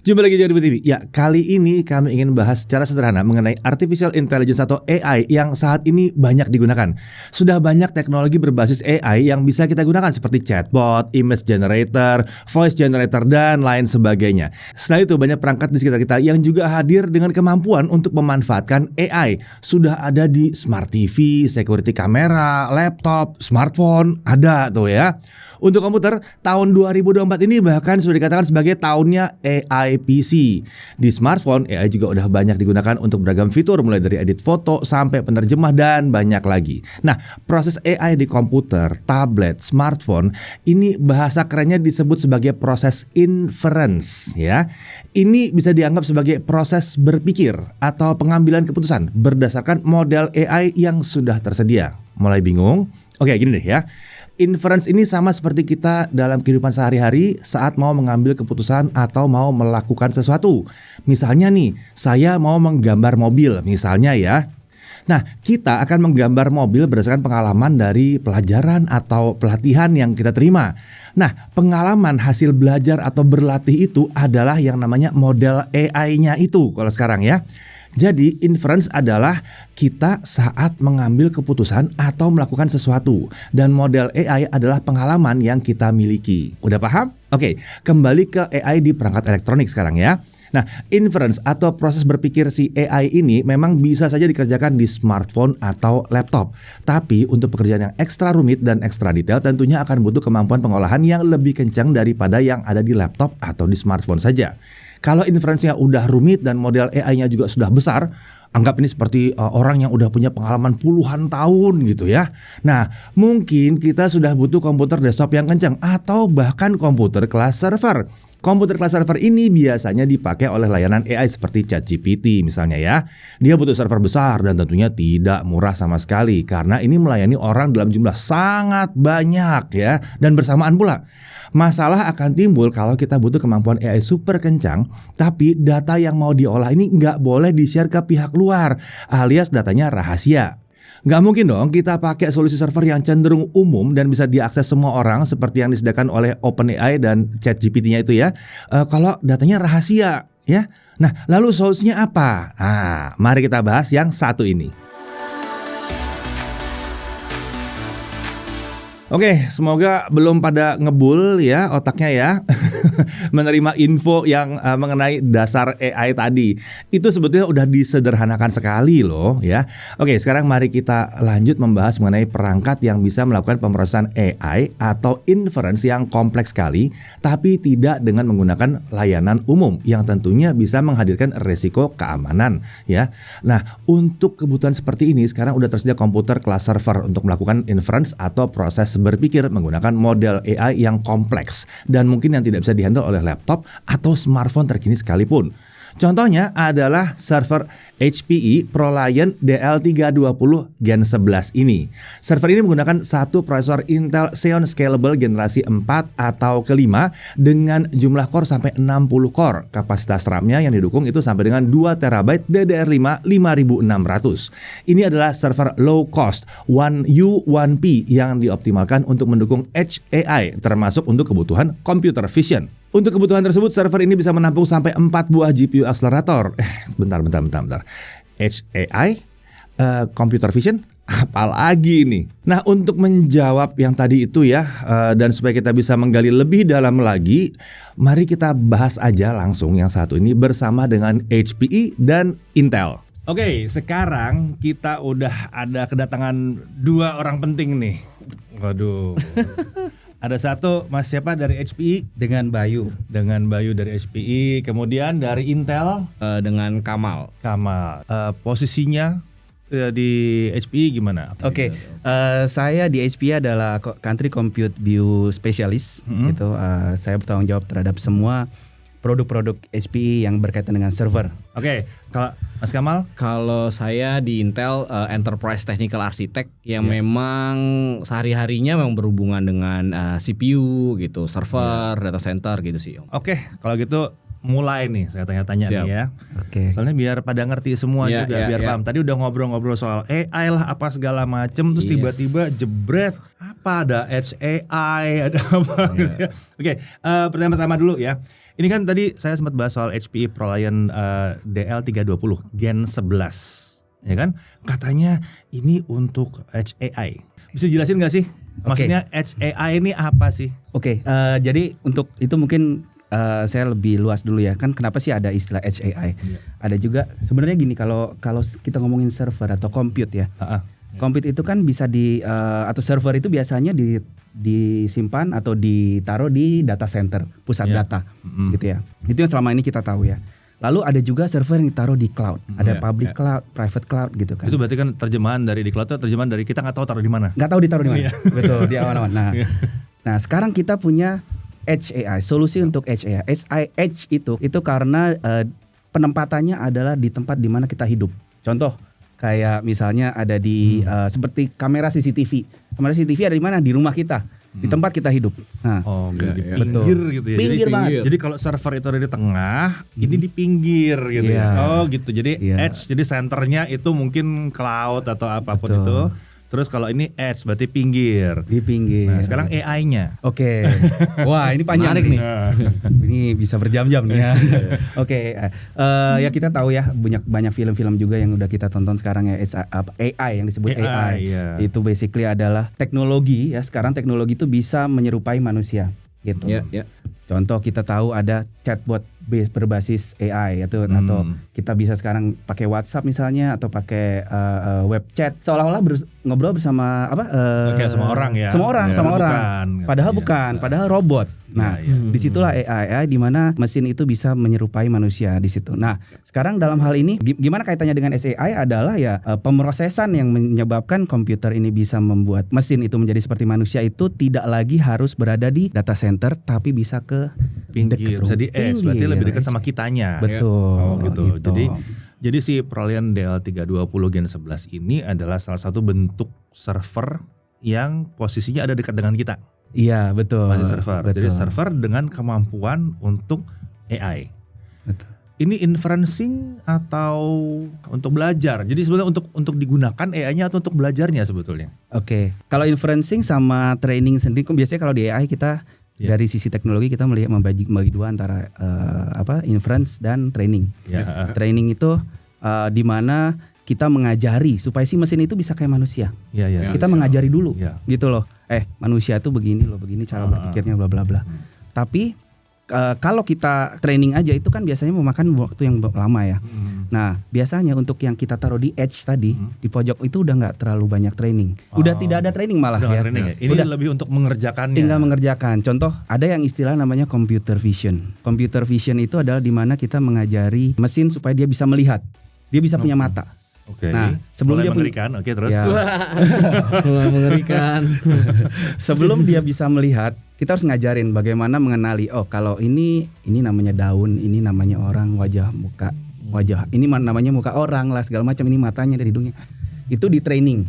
Jumpa lagi di Audio TV. Ya, kali ini kami ingin bahas secara sederhana mengenai Artificial Intelligence atau AI yang saat ini banyak digunakan. Sudah banyak teknologi berbasis AI yang bisa kita gunakan seperti chatbot, image generator, voice generator, dan lain sebagainya. Selain itu banyak perangkat di sekitar kita yang juga hadir dengan kemampuan untuk memanfaatkan AI. Sudah ada di smart TV, security kamera, laptop, smartphone, ada tuh ya. Untuk komputer, tahun 2024 ini bahkan sudah dikatakan sebagai tahunnya AI PC. Di smartphone, AI juga udah banyak digunakan untuk beragam fitur, mulai dari edit foto sampai penerjemah dan banyak lagi. Nah, proses AI di komputer, tablet, smartphone, ini bahasa kerennya disebut sebagai proses inference ya. Ini bisa dianggap sebagai proses berpikir atau pengambilan keputusan berdasarkan model AI yang sudah tersedia. Mulai bingung? Oke, gini deh ya. Inference ini sama seperti kita dalam kehidupan sehari-hari saat mau mengambil keputusan atau mau melakukan sesuatu. Misalnya nih, saya mau menggambar mobil misalnya ya. Nah, kita akan menggambar mobil berdasarkan pengalaman dari pelajaran atau pelatihan yang kita terima. Nah, pengalaman hasil belajar atau berlatih itu adalah yang namanya model AI-nya itu kalau sekarang ya. Jadi inference adalah kita saat mengambil keputusan atau melakukan sesuatu. Dan model AI adalah pengalaman yang kita miliki. Udah paham? Oke, kembali ke AI di perangkat elektronik sekarang ya. Nah, inference atau proses berpikir si AI ini memang bisa saja dikerjakan di smartphone atau laptop. Tapi untuk pekerjaan yang ekstra rumit dan ekstra detail tentunya akan butuh kemampuan pengolahan yang lebih kencang daripada yang ada di laptop atau di smartphone saja. Kalau inference-nya udah rumit dan model AI-nya juga sudah besar, anggap ini seperti orang yang udah punya pengalaman puluhan tahun gitu ya. Nah, mungkin kita sudah butuh komputer desktop yang kencang atau bahkan komputer kelas server. Komputer kelas server ini biasanya dipakai oleh layanan AI seperti ChatGPT misalnya ya. Dia butuh server besar dan tentunya tidak murah sama sekali karena ini melayani orang dalam jumlah sangat banyak ya dan bersamaan pula. Masalah akan timbul kalau kita butuh kemampuan AI super kencang, tapi data yang mau diolah ini nggak boleh di-share ke pihak luar, alias datanya rahasia. Nggak mungkin dong kita pakai solusi server yang cenderung umum dan bisa diakses semua orang seperti yang disediakan oleh OpenAI dan ChatGPT-nya itu ya, kalau datanya rahasia ya. Nah, lalu solusinya apa? Nah, mari kita bahas yang satu ini. Oke, semoga belum pada ngebul ya otaknya ya menerima info yang mengenai dasar AI tadi. Itu sebetulnya udah disederhanakan sekali loh ya. Oke, sekarang mari kita lanjut membahas mengenai perangkat yang bisa melakukan pemrosesan AI atau inference yang kompleks sekali, tapi tidak dengan menggunakan layanan umum yang tentunya bisa menghadirkan resiko keamanan ya. Nah, untuk kebutuhan seperti ini sekarang udah tersedia komputer kelas server untuk melakukan inference atau proses berpikir menggunakan model AI yang kompleks dan mungkin yang tidak bisa dihandle oleh laptop atau smartphone terkini sekalipun. Contohnya adalah server HPE ProLiant DL320 Gen 11 ini. Server ini menggunakan satu prosesor Intel Xeon Scalable generasi 4 atau ke-5 dengan jumlah core sampai 60 core. Kapasitas RAM-nya yang didukung itu sampai dengan 2 TB DDR5 5600. Ini adalah server low cost 1U 1P yang dioptimalkan untuk mendukung Edge AI termasuk untuk kebutuhan computer vision. Untuk kebutuhan tersebut, server ini bisa menampung sampai 4 buah GPU akselerator. Bentar. Edge AI, computer vision, apalagi ini? Nah, untuk menjawab yang tadi itu ya, dan supaya kita bisa menggali lebih dalam lagi, mari kita bahas aja langsung yang satu ini bersama dengan HPE dan Intel. Oke, sekarang kita udah ada kedatangan dua orang penting nih. Waduh. Ada satu Mas siapa dari HPE dengan Bayu dari HPE, kemudian dari Intel dengan Kamal. Posisinya di HPE gimana? Oke, saya di HPE adalah Country Compute View Specialist. Gitu. Saya bertanggung jawab terhadap semua produk-produk HPE yang berkaitan dengan server. Oke, kalau Mas Kamal? Kalau saya di Intel Enterprise Technical Architect yang memang sehari-harinya memang berhubungan dengan CPU gitu, server, data center gitu sih. Oke, kalau gitu mulai nih saya tanya-tanya nih ya. Oke. Soalnya biar pada ngerti semua juga biar paham. Tadi udah ngobrol-ngobrol soal AI lah apa segala macem, terus tiba-tiba jebret apa ada Edge AI ada apa gitu ya. Oke, pertama-tama dulu ya. Ini kan tadi saya sempat bahas soal HPE ProLiant DL320 Gen 11, ya kan? Katanya ini untuk Edge AI. Bisa jelasin nggak sih? Maksudnya Edge AI ini apa sih? Oke, jadi untuk itu mungkin saya lebih luas dulu ya. Kan kenapa sih ada istilah Edge AI? Ada juga sebenarnya gini, kalau kita ngomongin server atau compute ya. Compute itu kan bisa atau server itu biasanya disimpan atau ditaruh di data center, pusat data gitu ya. Itu yang selama ini kita tahu ya. Lalu ada juga server yang ditaruh di cloud. Ada public cloud, private cloud gitu kan. Itu berarti kan terjemahan dari di cloud itu terjemahan dari kita nggak tahu taruh di mana. Nggak tahu ditaruh di mana. Betul, di awan-awan. Nah, sekarang kita punya Edge AI, solusi untuk Edge AI. Edge itu karena penempatannya adalah di tempat di mana kita hidup. Contoh kayak misalnya ada di seperti kamera CCTV. Kamera CCTV ada di mana? Di rumah kita, di tempat kita hidup. Nah, di pinggir gitu ya. Pinggir banget. Jadi kalau server itu ada di tengah, ini di pinggir gitu ya. Oh gitu. Jadi edge, jadi senternya itu mungkin cloud atau apapun itu. Terus kalau ini edge berarti pinggir. Di pinggir. Nah, sekarang AI-nya. Oke. Wah, ini panjang nih. Ini bisa berjam-jam nih ya. Oke. Ya kita tahu ya banyak film-film juga yang udah kita tonton sekarang ya, AI yang disebut AI. Itu basically adalah teknologi ya. Sekarang teknologi itu bisa menyerupai manusia gitu. Contoh kita tahu ada chatbot berbasis AI atau kita bisa sekarang pakai WhatsApp misalnya atau pakai web chat seolah-olah ngobrol bersama kayak sama orang ya. Sama orang. Padahal bukan, padahal robot. Nah, disitulah AI di mana mesin itu bisa menyerupai manusia di situ. Nah, sekarang dalam hal ini gimana kaitannya dengan AI adalah ya pemrosesan yang menyebabkan komputer ini bisa membuat mesin itu menjadi seperti manusia itu tidak lagi harus berada di data center tapi bisa ke pinggir, bisa di edge, berarti lebih dekat sama kitanya. Betul. Gitu. Jadi si ProLiant DL320 Gen 11 ini adalah salah satu bentuk server yang posisinya ada dekat dengan kita. Iya, betul. Masih server. Jadi server dengan kemampuan untuk AI. Betul. Ini inferencing atau untuk belajar? Jadi sebenarnya untuk digunakan AI-nya atau untuk belajarnya sebetulnya? Oke. Kalau inferencing sama training sendiri, biasanya kalau di AI kita dari sisi teknologi kita melihat membagi dua antara inference dan training. Training itu di mana kita mengajari supaya si mesin itu bisa kayak manusia. Kita mengajari dulu, gitu loh. Manusia itu begini loh, begini cara berpikirnya, bla bla bla. Tapi kalau kita training aja itu kan biasanya memakan waktu yang lama ya. Nah, biasanya untuk yang kita taruh di edge tadi, di pojok itu udah nggak terlalu banyak training. Udah tidak ada training malah ya. Ini udah lebih untuk mengerjakannya. Tinggal mengerjakan. Contoh, ada yang istilah namanya computer vision. Computer vision itu adalah di mana kita mengajari mesin supaya dia bisa melihat. Dia bisa punya mata. Nah, sebelum dia mengerikan, terus. Mengerikan. Sebelum dia bisa melihat, kita harus ngajarin bagaimana mengenali. Oh, kalau ini namanya daun, ini namanya orang, wajah ini namanya muka orang lah segala macam, ini matanya dari hidungnya. Itu di training.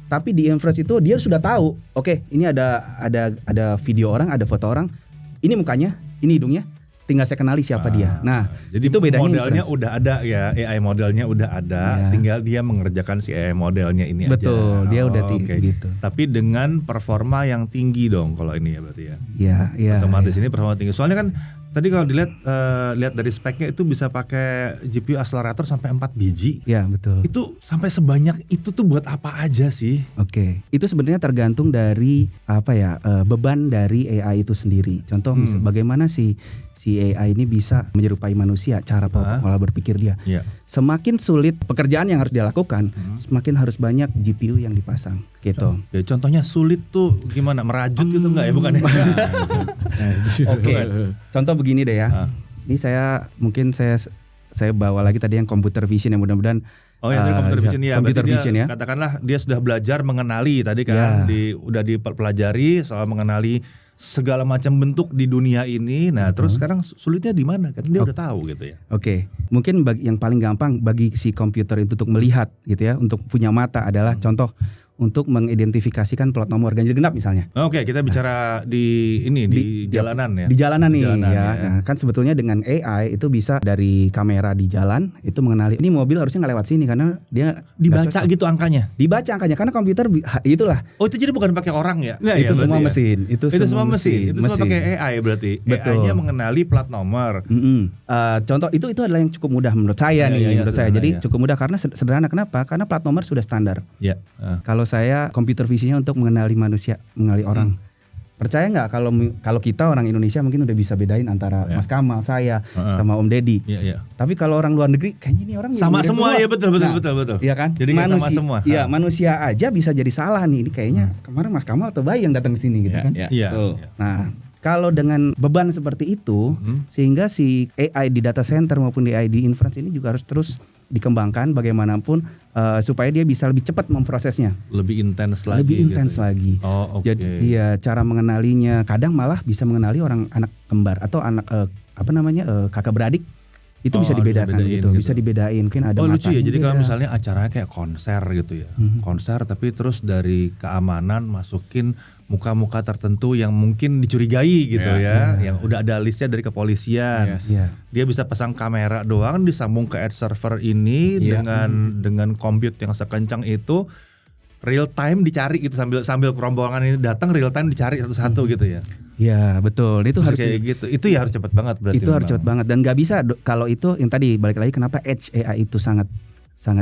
Tapi di inference itu dia sudah tahu. Oke, ini ada video orang, ada foto orang. Ini mukanya, ini hidungnya. Tinggal saya kenali siapa dia. Nah, jadi itu bedanya modelnya inference. Udah ada ya, AI modelnya udah ada, tinggal dia mengerjakan si AI modelnya ini aja. Betul, dia udah gitu. Tapi dengan performa yang tinggi dong kalau ini ya berarti ya. Iya. Otomatis ini performa tinggi. Soalnya kan tadi kalau dilihat lihat dari speknya itu bisa pakai GPU accelerator sampai 4 biji. Iya, betul. Itu sampai sebanyak itu tuh buat apa aja sih? Oke. Itu sebenarnya tergantung dari beban dari AI itu sendiri. Contoh bagaimana si AI ini bisa menyerupai manusia cara pola berpikir dia. Semakin sulit pekerjaan yang harus dia lakukan, semakin harus banyak GPU yang dipasang gitu. Contohnya sulit tuh gimana? Merajut gitu enggak ya? Bukan ya? Oke. Contoh begini deh ya. Ini saya bawa lagi tadi yang computer vision yang mudah-mudahan computer vision ya. Computer vision ya. Katakanlah dia sudah belajar mengenali tadi kan, udah dipelajari soal mengenali segala macam bentuk di dunia ini. Nah, terus sekarang sulitnya di mana kan? Dia udah tahu gitu ya. Oke. Mungkin yang paling gampang bagi si komputer itu untuk melihat gitu ya, untuk punya mata adalah contoh untuk mengidentifikasikan plat nomor ganjil genap misalnya. Oke, kita bicara di jalanan ya. Di jalanan nih jalanan, ya. Nah, kan sebetulnya dengan AI itu bisa dari kamera di jalan itu mengenali ini mobil harusnya nggak lewat sini karena dia Dibaca gitu angkanya. Dibaca angkanya karena komputer itulah. Oh, itu jadi bukan pakai orang ya? Nggak Itu ya, semua berarti mesin. ya? Itu semua mesin. Itu semua pakai AI berarti. Betul. AI-nya mengenali plat nomor. Contoh itu adalah yang cukup mudah menurut saya menurut saya. Jadi cukup mudah karena sederhana. Kenapa? Karena plat nomor sudah standar. Ya. Kalau saya computer visinya untuk mengenali manusia, mengenali orang. Percaya nggak kalau kita orang Indonesia mungkin udah bisa bedain antara Mas Kamal, saya sama Om Deddy. Tapi kalau orang luar negeri kayaknya ini orang sama semua ya betul. Iya kan? Jadi sama semua. Iya, manusia aja bisa jadi salah nih. Ini kayaknya kemarin Mas Kamal atau Bayi yang datang ke sini gitu kan. Iya. Nah, kalau dengan beban seperti itu sehingga si AI di data center maupun di AI di inference ini juga harus terus dikembangkan bagaimanapun supaya dia bisa lebih cepat memprosesnya. Lebih intens lagi. Lebih intens lagi. Oh, oke. Jadi ya cara mengenalinya kadang malah bisa mengenali orang anak kembar atau anak kakak beradik itu bisa dibedakan gitu. Bisa dibedain mungkin ada lucu ya. Jadi beda. kalau misalnya acaranya kayak konser gitu ya. Konser tapi terus dari keamanan masukin muka-muka tertentu yang mungkin dicurigai gitu yang udah ada listnya dari kepolisian. Dia bisa pasang kamera doang disambung ke edge server ini dengan compute yang sekencang itu, real time dicari gitu sambil rombongan ini datang real time dicari satu-satu gitu ya. Ya betul, itu harus kayak gitu. Itu ya harus cepat banget berarti. Itu harus cepat banget dan nggak bisa kalau itu yang tadi balik lagi kenapa edge AI itu sangat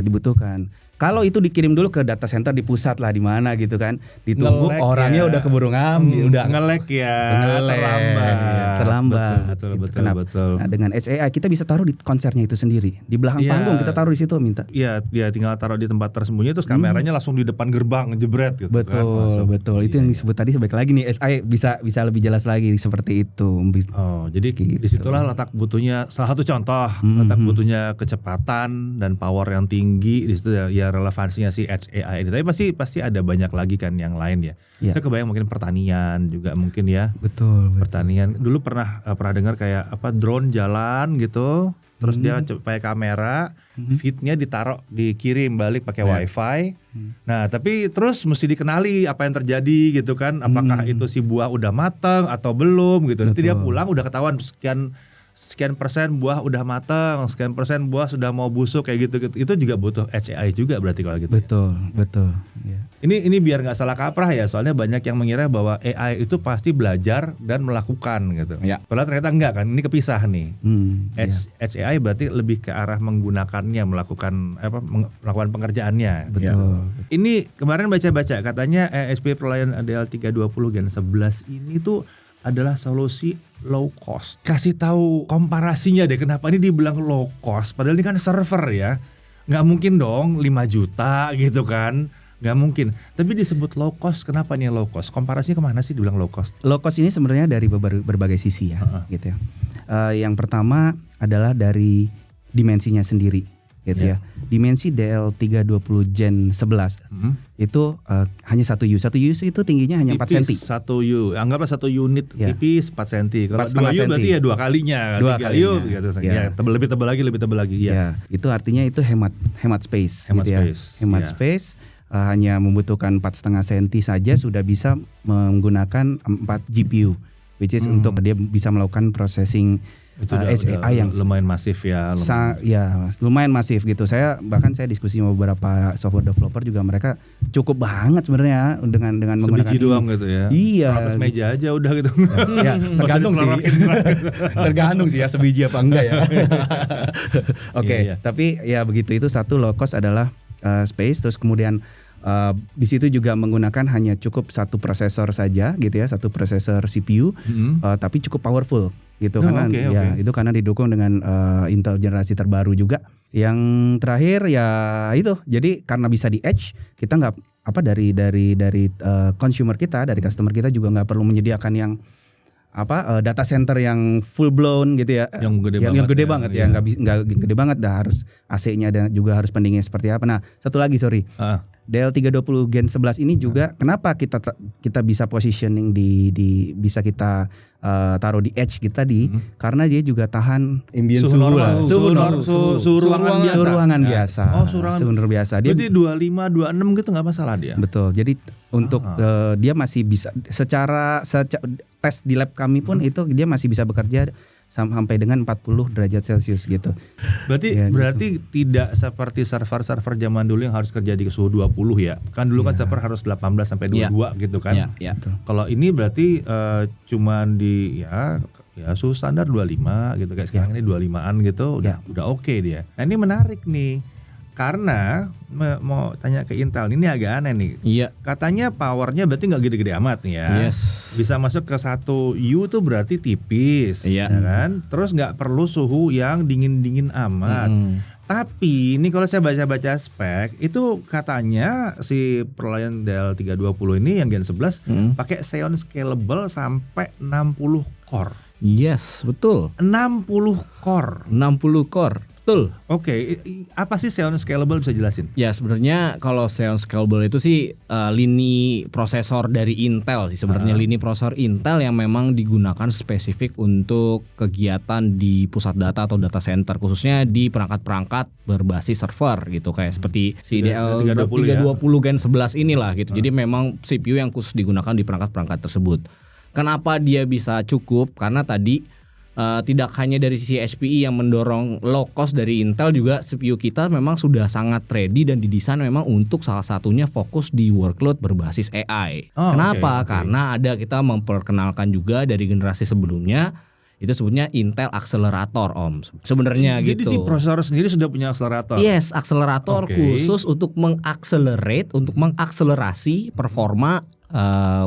dibutuhkan. Kalau itu dikirim dulu ke data center di pusat lah di mana gitu kan, ditunggu ngelek orangnya udah keburu ngambil, udah ngelek ya, terlambat. Betul. Nah dengan AI kita bisa taruh di konsernya itu sendiri, di belakang panggung kita taruh di situ minta. Iya, dia tinggal taruh di tempat tersembunyi terus kameranya langsung di depan gerbang jebret gitu. Betul. Itu yang disebut tadi sebaik lagi nih AI bisa lebih jelas lagi seperti itu. Oh, jadi gitu. Disitulah letak butuhnya salah satu contoh letak butuhnya kecepatan dan power yang tinggi di situ ya relevansinya si Edge AI ini. Tapi pasti ada banyak lagi kan yang lain ya. Saya kebayang mungkin pertanian juga mungkin ya. Betul. Pertanian dulu pernah dengar kayak drone jalan gitu. Terus dia pakai kamera, feednya dikirim balik pakai wifi. Nah tapi terus mesti dikenali apa yang terjadi gitu kan. Apakah itu si buah udah matang atau belum gitu. Nanti dia pulang udah ketahuan sekian persen buah udah matang, sekian persen buah sudah mau busuk kayak gitu. Itu juga butuh AI juga berarti kalau gitu. Betul. Ya. Ini biar nggak salah kaprah ya, soalnya banyak yang mengira bahwa AI itu pasti belajar dan melakukan gitu. Ya. Padahal ternyata enggak kan, ini kepisah nih. Edge AI berarti lebih ke arah menggunakannya, melakukan pengerjaannya. Betul. Ini kemarin baca-baca katanya ASP ProLiant DL320 Gen 11 ini tuh adalah solusi low cost. Kasih tahu komparasinya deh, kenapa ini dibilang low cost padahal ini kan server ya. Nggak mungkin dong 5 juta gitu kan. Nggak mungkin. Tapi disebut low cost, kenapa nih low cost? Komparasinya kemana sih dibilang low cost? Low cost ini sebenarnya dari berbagai sisi ya, gitu ya. Yang pertama adalah dari dimensinya sendiri, gitu ya. Dimensi DL320 Gen 11 itu hanya 1 U. 1 U itu tingginya hanya 4 cm. 1 U, anggaplah 1 unit tipis 4 cm. Kalau 2 U berarti ya 2 kalinya. 2 kalinya. U gitu. Ya, lebih tebal lagi. Ya, itu artinya itu hemat space. Hemat space. Hanya membutuhkan 4,5 cm saja sudah bisa menggunakan 4 GPU, which is untuk dia bisa melakukan processing itu AI yang lumayan masif ya. Lumayan masif gitu. Saya diskusi sama beberapa software developer juga, mereka cukup banget sebenarnya dengan menggunakan sebiji doang gitu ya. Iya. Atas meja aja udah gitu. Ya, tergantung sih ya sebiji apa enggak ya. Oke. Tapi ya begitu, itu satu low cost adalah space. Terus kemudian di situ juga menggunakan hanya cukup satu prosesor saja gitu ya, satu prosesor CPU, tapi cukup powerful gitu itu karena didukung dengan Intel generasi terbaru juga. Yang terakhir ya itu, jadi karena bisa di edge, kita nggak dari consumer kita, dari customer kita juga nggak perlu menyediakan yang data center yang full blown gitu ya, Yang gede yang banget gede ya, banget iya. nggak gede banget, dah harus AC-nya dan juga harus pendinginnya seperti apa. Nah satu lagi Dell 320 Gen 11 ini juga kenapa kita bisa positioning di bisa kita taruh di edge kita karena dia juga tahan ambient Suhu normal. suhu ruangan biasa. Oh, suhu ruangan biasa. Dia berarti 25, 26 gitu nggak masalah dia. betul. Jadi untuk dia masih bisa secara tes di lab kami pun itu dia masih bisa bekerja sampai dengan 40 derajat Celcius gitu. Berarti Ya, berarti tidak seperti server-server zaman dulu yang harus kerja di suhu 20 ya. Kan dulu kan server harus 18 sampai 22 gitu kan. Iya. Kalau ini berarti cuman di ya suhu standar 25 gitu, kayak sekarang ini 25-an gitu udah oke dia. Nah, ini menarik nih. Karena mau tanya ke Intel ini agak aneh nih. Iya. Katanya powernya berarti nggak gede-gede amat nih ya. Yes. Bisa masuk ke 1 U tuh berarti tipis, Iya. ya kan? Terus nggak perlu suhu yang dingin-dingin amat. Tapi ini kalau saya baca-baca spek itu katanya si Proliant Dell 320 ini yang Gen 11 pakai Xeon Scalable sampai 60 core. Yes, betul. 60 core. 60 core. Betul. Oke, apa sih Xeon Scalable, bisa jelasin? Ya sebenarnya kalau Xeon Scalable itu sih lini prosesor dari Intel sih sebenarnya, lini prosesor Intel yang memang digunakan spesifik untuk kegiatan di pusat data atau data center, khususnya di perangkat-perangkat berbasis server gitu, kayak seperti si Dell 320 Gen 11 inilah gitu. Jadi memang CPU yang khusus digunakan di perangkat-perangkat tersebut. Kenapa dia bisa cukup? Karena tadi tidak hanya dari sisi HPE yang mendorong low cost dari Intel, juga CPU kita memang sudah sangat ready dan didesain memang untuk salah satunya fokus di workload berbasis AI. Kenapa? Karena kita memperkenalkan juga dari generasi sebelumnya, itu sebutnya Intel Accelerator sebenarnya gitu. Jadi si prosesor sendiri sudah punya akselerator. Yes, akselerator khusus untuk mengakselerasi performa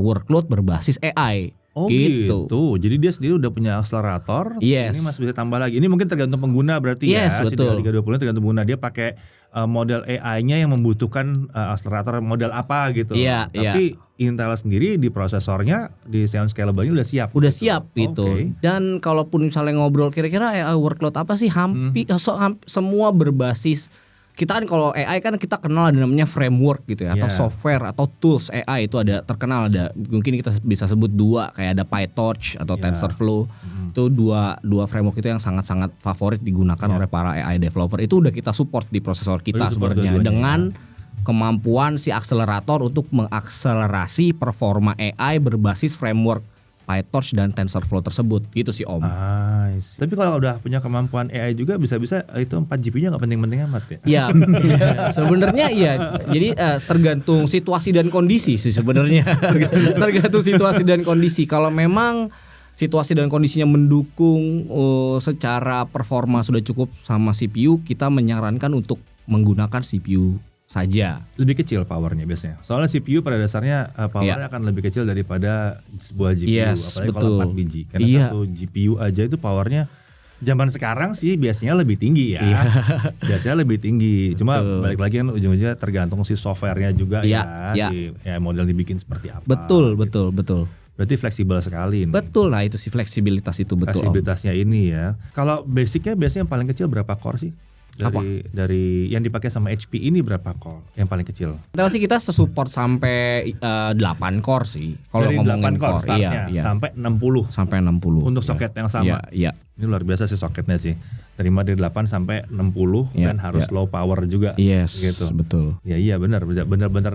workload berbasis AI. Oh gitu. Jadi dia sendiri udah punya akselerator. Yes. Ini masih bisa tambah lagi. Ini mungkin tergantung pengguna berarti yes, ya. Betul. Si Dell 320 tergantung pengguna. Dia pakai model AI-nya yang membutuhkan akselerator model apa gitu. Iya. Tapi Intel sendiri di prosesornya di Xeon Scalable-nya udah siap. Udah siap gitu. Dan kalaupun misalnya ngobrol kira-kira workload apa sih, hampir semua berbasis. Kita kan kalau AI kan kita kenal ada namanya framework gitu ya, atau software atau tools AI itu ada terkenal, ada mungkin kita bisa sebut 2, kayak ada PyTorch atau TensorFlow. Itu dua framework itu yang sangat-sangat favorit digunakan oleh para AI developer. Itu udah kita support di prosesor kita sebenarnya dengan kemampuan si akselerator untuk mengakselerasi performa AI berbasis framework PyTorch dan TensorFlow tersebut gitu sih Om. Tapi kalau udah punya kemampuan AI juga bisa-bisa itu 4 GPU-nya nggak penting-penting amat ya? Iya, sebenarnya iya. Jadi tergantung situasi dan kondisi sih sebenarnya. Tergantung situasi dan kondisi. Kalau memang situasi dan kondisinya mendukung secara performa sudah cukup sama CPU, kita menyarankan untuk menggunakan CPU saja. Lebih kecil powernya biasanya. Soalnya CPU pada dasarnya powernya akan lebih kecil daripada sebuah GPU, apalagi kalau 4 biji. Karena satu GPU aja itu powernya zaman sekarang sih biasanya lebih tinggi ya. Biasanya lebih tinggi. Cuma balik lagi kan ujung-ujungnya tergantung si softwarenya juga si model dibikin seperti apa. Betul. Berarti fleksibel sekali ini. Betul, nah itu si fleksibilitas itu betul. Fleksibilitasnya ini ya. Kalau basicnya biasanya yang paling kecil berapa core sih? Dari yang dipakai sama HP ini berapa core yang paling kecil? Intel sih kita support sampai 8 core sih. Kalau ngomongin 8 core sampai 60. Sampai 60. Untuk soket yang sama. Iya. Ini luar biasa sih soketnya sih. Terima dari 8 sampai 60 dan harus low power juga. Yes, gitu. Betul. Iya benar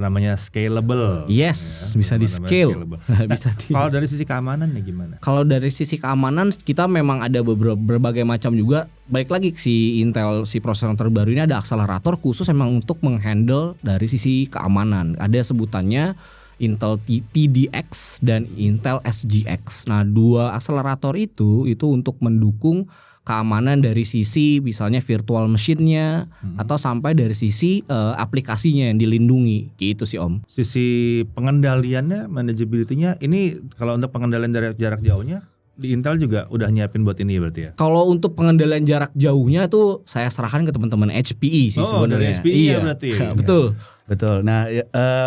namanya scalable. Yes, bisa di scale. Bisa Kalau dari sisi keamanan ya gimana? Kalau dari sisi keamanan kita memang ada berbagai macam juga. Baik lagi si Intel si prosesor terbaru ini ada akselerator khusus memang untuk menghandle dari sisi keamanan. Ada sebutannya Intel TDX dan Intel SGX. Nah, 2 akselerator itu untuk mendukung keamanan dari sisi misalnya virtual machine-nya atau sampai dari sisi aplikasinya yang dilindungi gitu sih Om. Sisi pengendaliannya, manageability-nya ini kalau untuk pengendalian dari jarak jauhnya di Intel juga udah nyiapin buat ini berarti ya? Kalau untuk pengendalian jarak jauhnya tuh saya serahkan ke teman-teman HPE sih sebenarnya. Dari HPE ya berarti. Betul. Nah,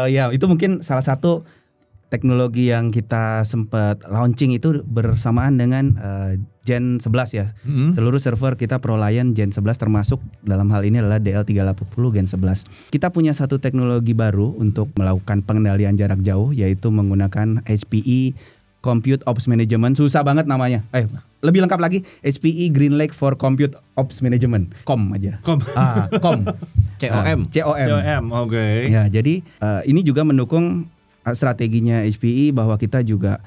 ya itu mungkin salah satu teknologi yang kita sempat launching itu bersamaan dengan Gen 11 ya. Seluruh server kita ProLiant Gen 11 termasuk dalam hal ini adalah DL380 Gen 11. Kita punya satu teknologi baru untuk melakukan pengendalian jarak jauh, yaitu menggunakan HPE Compute Ops Management. Susah banget namanya. Lebih lengkap lagi, HPE GreenLake for Compute Ops Management. COM aja. COM. COM. COM, oke. Ya, jadi ini juga mendukung strateginya HPE bahwa kita juga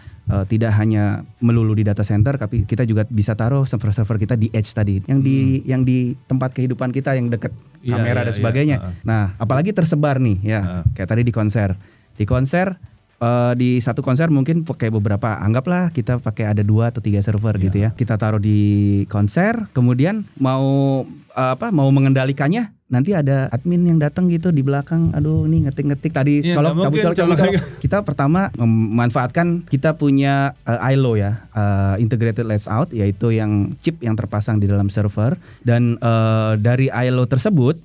tidak hanya melulu di data center, tapi kita juga bisa taruh server-server kita di edge tadi, yang di tempat kehidupan kita yang dekat kamera dan sebagainya. Nah, apalagi tersebar nih ya, kayak tadi di konser. Di satu konser mungkin pakai beberapa, anggaplah kita pakai ada 2 atau 3 server gitu ya. Kita taruh di konser, kemudian mau mengendalikannya, nanti ada admin yang datang gitu di belakang, aduh ini ngetik tadi colok. Kita pertama memanfaatkan kita punya ILO ya, integrated layout, yaitu yang chip yang terpasang di dalam server, dan dari ILO tersebut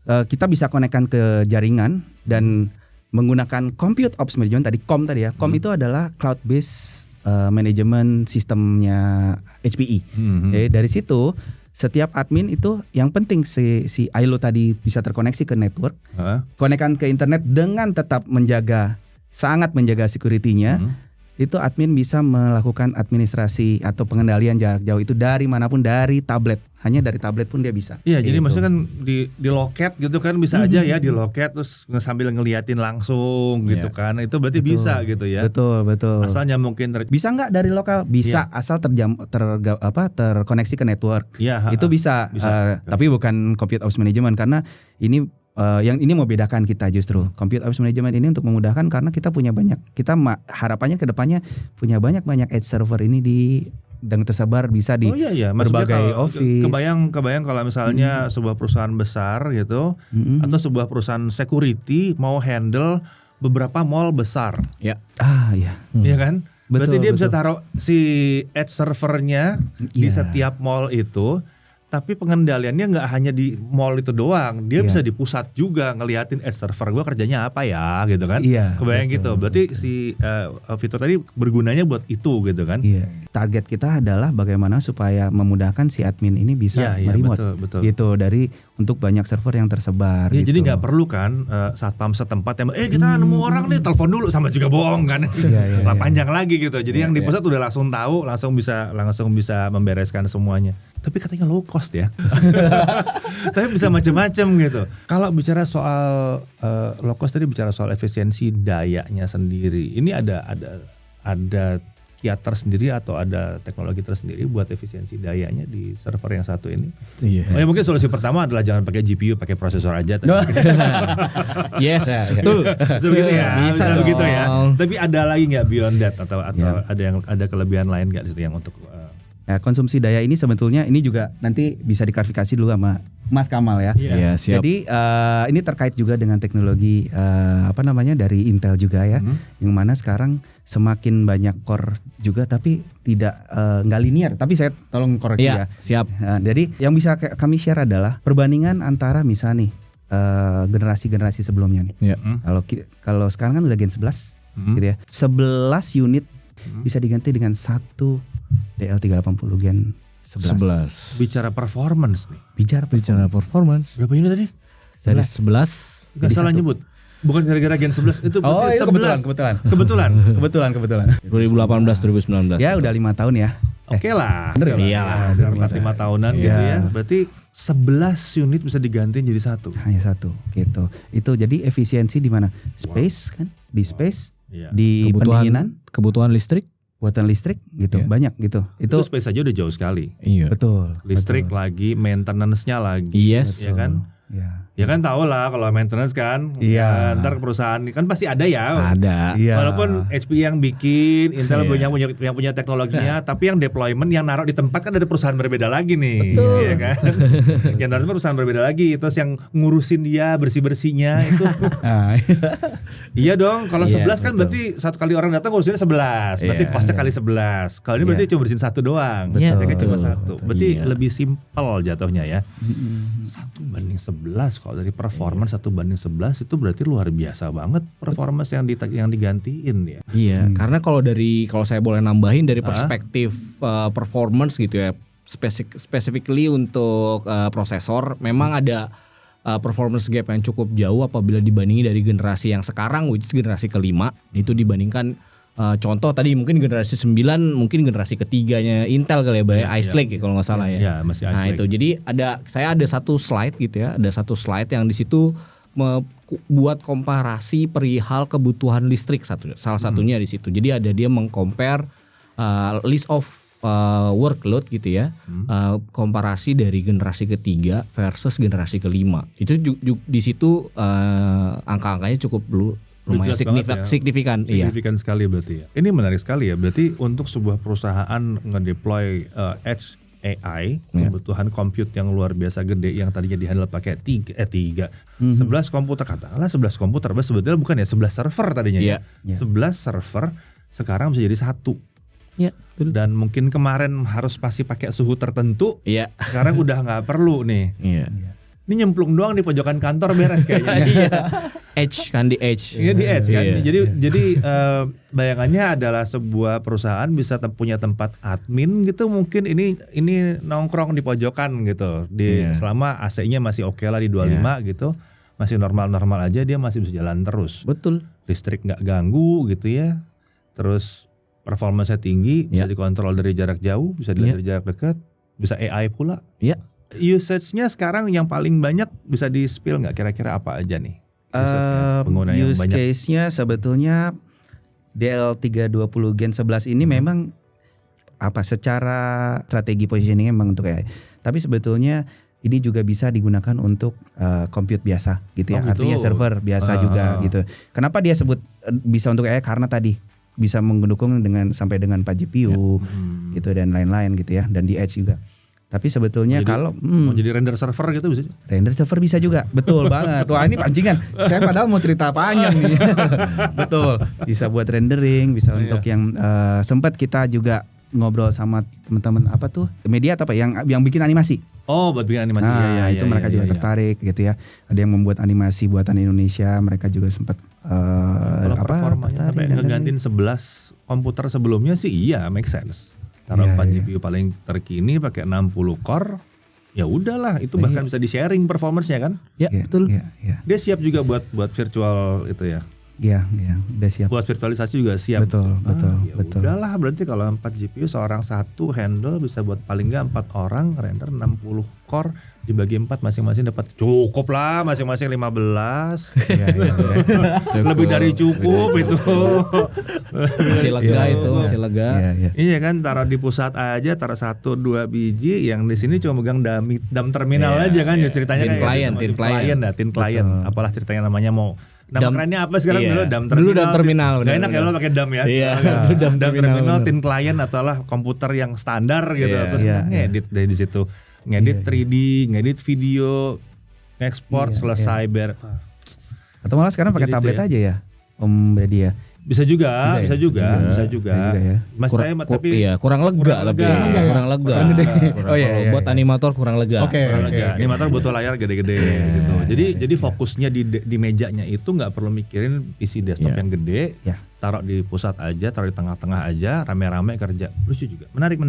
kita bisa konekkan ke jaringan dan menggunakan Compute Ops Management tadi COM tadi ya. COM itu adalah cloud based management sistemnya HPE. Dari situ setiap admin itu yang penting si ILO tadi bisa terkoneksi ke network, konekkan ke internet dengan tetap sangat menjaga security-nya. Itu admin bisa melakukan administrasi atau pengendalian jarak jauh itu dari manapun, dari tablet. Hanya dari tablet pun dia bisa. Iya, jadi maksudnya kan di loket gitu kan bisa aja ya, di loket terus sambil ngeliatin langsung gitu kan. Itu berarti bisa gitu ya. Betul. Asalnya mungkin bisa nggak dari lokal? Bisa, asal terkoneksi ke network. Itu bisa. Tapi bukan Compute Ops Management, karena ini yang ini mau bedakan kita justru. Compute Ops Management ini untuk memudahkan, karena kita punya harapannya ke depannya punya banyak edge server ini dan tersebar bisa di berbagai office. Kebayang kalau misalnya sebuah perusahaan besar gitu, atau sebuah perusahaan security mau handle beberapa mall besar. Ya. Iya kan? Berarti dia bisa taruh si edge servernya di Iya. setiap mall itu. Tapi pengendaliannya nggak hanya di mall itu doang, dia bisa di pusat juga ngeliatin server gue kerjanya apa ya gitu kan. Kebayang gitu. Berarti si fitur tadi bergunanya buat itu gitu kan. Target kita adalah bagaimana supaya memudahkan si admin ini bisa meremote betul. gitu dari untuk banyak server yang tersebar. Gitu. Jadi nggak perlu kan satpam setempat yang kita nemu orang nih telepon dulu, sama juga bohong kan. Panjang lagi gitu. Jadi yang di pusat udah langsung tahu, langsung bisa membereskan semuanya. Tapi katanya low cost ya. Tapi bisa macam-macam gitu. Kalau bicara soal low cost tadi, bicara soal efisiensi dayanya sendiri. Ini ada kiat tersendiri atau ada teknologi tersendiri buat efisiensi dayanya di server yang satu ini. Mungkin solusi pertama adalah jangan pakai GPU, pakai prosesor aja. Yes, betul. Bisa begitu ya. Tapi ada lagi nggak beyond that, atau ada kelebihan lain nggak yang untuk konsumsi daya ini sebetulnya ini juga nanti bisa diklarifikasi dulu sama Mas Kamal ya. Siap. Jadi ini terkait juga dengan teknologi dari Intel juga ya, yang mana sekarang semakin banyak core juga, tapi tidak nggak linear. Tapi saya tolong koreksi ya. Siap. Jadi yang bisa kami share adalah perbandingan antara misalnya nih generasi-generasi sebelumnya nih. Kalau sekarang kan udah Gen 11 gitu ya. 11 unit bisa diganti dengan 1 DL380 Gen 11. Bicara performance nih. Bicara performance. Berapa unit tadi? Dari 11. Gak salah nyebut. Bukan gara-gara Gen 11 itu berarti 11. Kebetulan. 2018 2019. Ya udah 5 tahun ya. Oke lah. Iyalah. 5 tahunan gitu ya. Berarti 11 unit bisa diganti jadi 1. Hanya 1 gitu. Itu jadi efisiensi di mana? Space kan? Di space. Di pendinginan, kebutuhan listrik, buatan listrik gitu, banyak gitu. Itu space aja udah jauh sekali. Betul. Listrik lagi, maintenance-nya lagi. Yes. Ya kan? Ya kan tau lah kalau maintenance kan. Ntar perusahaan kan pasti ada ya. Ada. Walaupun HP yang bikin, Intel yang punya teknologinya, tapi yang deployment, yang naruh di tempat kan ada perusahaan berbeda lagi nih. Betul. Iya kan? Yang naruh perusahaan berbeda lagi. Terus yang ngurusin dia bersih-bersihnya itu. Iya dong. Kalau 11 kan berarti satu kali orang datang ngurusinnya 11. Berarti costnya kali 11. Kalau ini berarti cuma bersihin 1 doang. Mereka cuma 1. Berarti lebih simpel jatuhnya ya. 1 banding 11. 11. Kalau dari performance 1:11 itu berarti luar biasa banget performance yang digantiin ya. Iya, karena kalau saya boleh nambahin dari perspektif performance gitu ya, specifically untuk prosesor, memang ada performance gap yang cukup jauh apabila dibandingi dari generasi yang sekarang, which is generasi kelima, itu dibandingkan contoh tadi mungkin generasi 9, mungkin generasi ketiganya Intel kali ya, Ice Lake ya, kalau nggak salah ya. Iya, masih Ice Nah Lake. itu, jadi saya ada satu slide gitu ya, ada satu slide yang di situ buat komparasi perihal kebutuhan listrik salah satunya di situ. Jadi ada dia mengcompare list of workload gitu ya, komparasi dari generasi ketiga versus generasi kelima. Itu di situ angka-angkanya cukup lumayan signifikan. Iya. Signifikan sekali berarti ya. Ini menarik sekali ya. Berarti untuk sebuah perusahaan ngedeploy edge AI, kebutuhan compute yang luar biasa gede yang tadinya dihandle pakai 11 komputer, katakanlah 11 komputer, sebetulnya bukan ya 11 server tadinya ya. 11 server sekarang bisa jadi satu. Iya, betul. Dan mungkin kemarin harus pasti pakai suhu tertentu. Iya. Sekarang udah nggak perlu nih. Iya. Ini nyemplung doang di pojokan kantor beres kayaknya. Iya. Edge kan, di edge. Iya, di edge kan. Iya. Jadi bayangannya adalah sebuah perusahaan bisa punya tempat admin gitu, mungkin ini nongkrong di pojokan gitu. Selama AC-nya masih oke lah di 25 gitu. Masih normal-normal aja, dia masih bisa jalan terus. Betul. Listrik nggak ganggu gitu ya. Terus performanya tinggi, bisa dikontrol dari jarak jauh, bisa dilihat dari jarak dekat, bisa AI pula. Iya. Usage-nya sekarang yang paling banyak bisa di-spill nggak, kira-kira apa aja nih? Pengguna yang Use banyak. case-nya sebetulnya DL320 Gen 11 ini memang secara strategi positioning memang untuk AI. Tapi sebetulnya ini juga bisa digunakan untuk compute biasa gitu ya. Oh, gitu. Artinya server biasa juga gitu. Kenapa dia sebut bisa untuk AI? Karena tadi bisa mendukung sampai dengan 4 GPU gitu dan lain-lain gitu ya, dan di edge juga. Tapi sebetulnya kalau mau jadi render server gitu bisa. Render server bisa juga, betul banget. Wah ini pancingan. Saya padahal mau cerita panjang nih. Betul. Bisa buat rendering, bisa untuk yang sempat kita juga ngobrol sama teman-teman media yang bikin animasi. Oh, buat bikin animasi. Nah, itu mereka juga tertarik gitu ya. Ada yang membuat animasi buatan Indonesia, mereka juga sempat performanya sampai ngegantiin 11 komputer sebelumnya sih make sense. Taruh 4 GPU paling terkini pakai 60 core, ya udahlah, itu bahkan bisa di-sharing performance-nya kan? Ya, betul. Iya. Dia siap juga buat virtual itu ya. Iya, udah siap. Buat virtualisasi juga siap. Betul. Udahlah, berarti kalau 4 GPU seorang satu handle bisa buat paling enggak 4 orang render 60 core, dibagi 4 masing-masing dapat cukup lah, masing-masing 15. Iya. Lebih dari cukup itu. Masih lega itu, masih lega. Iya kan, taruh di pusat aja, taruh 1-2 biji, yang di sini cuma megang dam terminal aja kan, ya ceritanya tin klien. Apalah ceritanya namanya mau. Nama kerennya apa sekarang dulu? Dam terminal. Gak enak ya lo pakai dam ya. Iya. Dam terminal, tin klien adalah komputer yang standar gitu. Terus ngedit dari situ. Ngedit 3D, ngedit video, ekspor, selesai ber. Atau malah sekarang pakai tablet aja ya, Om Brady ya. Bisa juga. Ya. Mas tapi kurang lega. Buat animator kurang lega. Kurang lega. Animator butuh layar gede-gede gitu. Jadi fokusnya di mejanya itu nggak perlu mikirin PC desktop yang gede. Taruh di pusat aja, taruh di tengah-tengah aja, rame-rame kerja. Lucu juga. Menarik.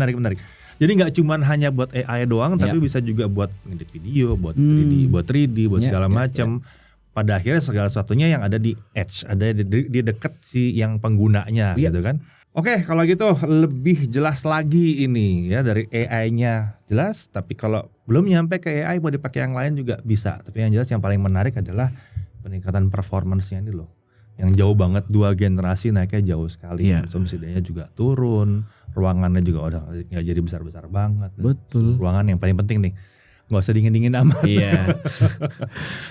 Jadi nggak cuman hanya buat AI doang, tapi bisa juga buat ngedit video, buat 3D, buat segala macam. Pada akhirnya segala sesuatunya yang ada di edge, ada di dekat si yang penggunanya gitu kan. Oke, kalau gitu lebih jelas lagi ini ya, dari AI-nya jelas, tapi kalau belum nyampe ke AI mau dipakai yang lain juga bisa. Tapi yang jelas yang paling menarik adalah peningkatan performance-nya ini loh. Yang jauh banget, 2 generasi naiknya jauh sekali. Subsidinya juga turun, ruangannya juga udah nggak jadi besar-besar banget. Betul. Ruangan yang paling penting nih. Nggak usah dingin-dingin amat. Iya.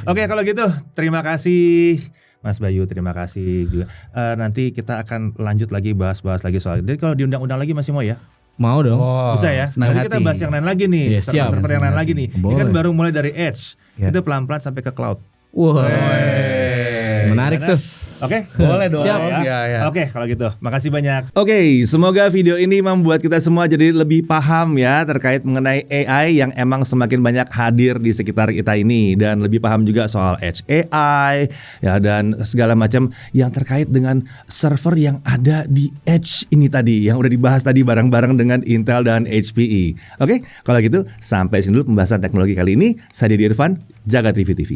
Oke, kalau gitu terima kasih Mas Bayu, terima kasih juga. Nanti kita akan lanjut lagi bahas lagi soal. Jadi kalau diundang-undang lagi masih mau ya? Mau dong. Bisa ya. Nanti kita bahas yang lain lagi nih. Server yang lain lagi nih. Ini kan baru mulai dari edge. Kita pelan-pelan sampai ke cloud. Wah. Menarik tuh. Oke, boleh dong. Siap. Ya. Oke, kalau gitu. Makasih banyak. Oke, semoga video ini membuat kita semua jadi lebih paham ya terkait mengenai AI yang emang semakin banyak hadir di sekitar kita ini dan lebih paham juga soal Edge AI ya dan segala macam yang terkait dengan server yang ada di Edge ini tadi yang udah dibahas tadi bareng-bareng dengan Intel dan HPE. Oke, kalau gitu sampai sini dulu pembahasan teknologi kali ini. Saya Dedi Irfan, jaga TV TV.